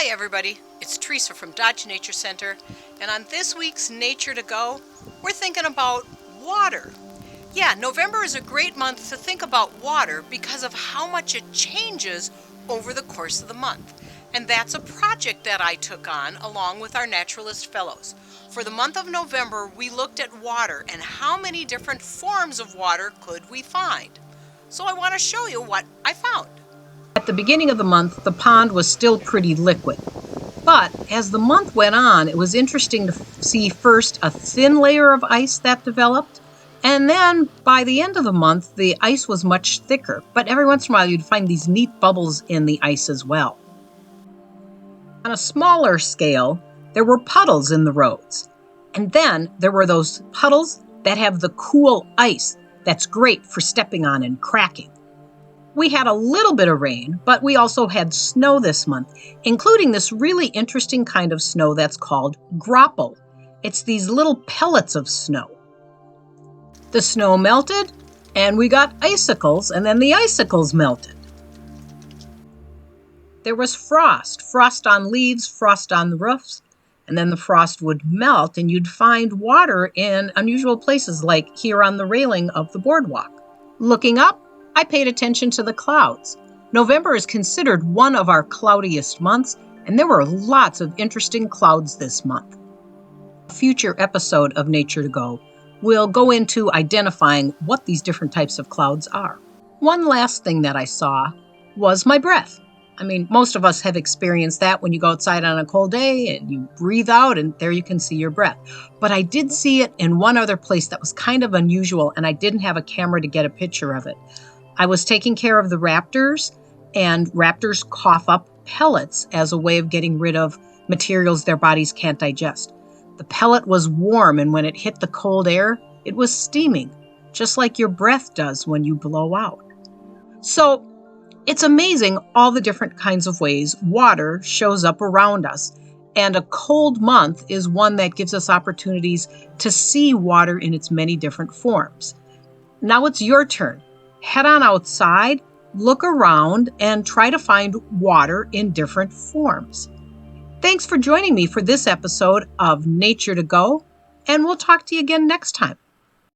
Hi everybody, it's Teresa from Dodge Nature Center, and on this week's Nature to Go, we're thinking about water. Yeah, November is a great month to think about water because of how much it changes over the course of the month. And that's a project that I took on along with our naturalist fellows. For the month of November, we looked at water and how many different forms of water could we find. So I want to show you what I found. At the beginning of the month, the pond was still pretty liquid. But as the month went on, it was interesting to see first a thin layer of ice that developed. And then by the end of the month, the ice was much thicker. But every once in a while, you'd find these neat bubbles in the ice as well. On a smaller scale, there were puddles in the roads. And then there were those puddles that have the cool ice that's great for stepping on and cracking. We had a little bit of rain, but we also had snow this month, including this really interesting kind of snow that's called Graupel. It's these little pellets of snow. The snow melted, and we got icicles, and then the icicles melted. There was frost on leaves, frost on the roofs, and then the frost would melt, and you'd find water in unusual places like here on the railing of the boardwalk. Looking up, I paid attention to the clouds. November is considered one of our cloudiest months, and there were lots of interesting clouds this month. A future episode of Nature to Go will go into identifying what these different types of clouds are. One last thing that I saw was my breath. I mean, most of us have experienced that when you go outside on a cold day and you breathe out and there you can see your breath. But I did see it in one other place that was kind of unusual, and I didn't have a camera to get a picture of it. I was taking care of the raptors, and raptors cough up pellets as a way of getting rid of materials their bodies can't digest. The pellet was warm, and when it hit the cold air, it was steaming, just like your breath does when you blow out. So it's amazing all the different kinds of ways water shows up around us, and a cold month is one that gives us opportunities to see water in its many different forms. Now it's your turn. Head on outside, look around, and try to find water in different forms. Thanks for joining me for this episode of Nature to Go, and we'll talk to you again next time.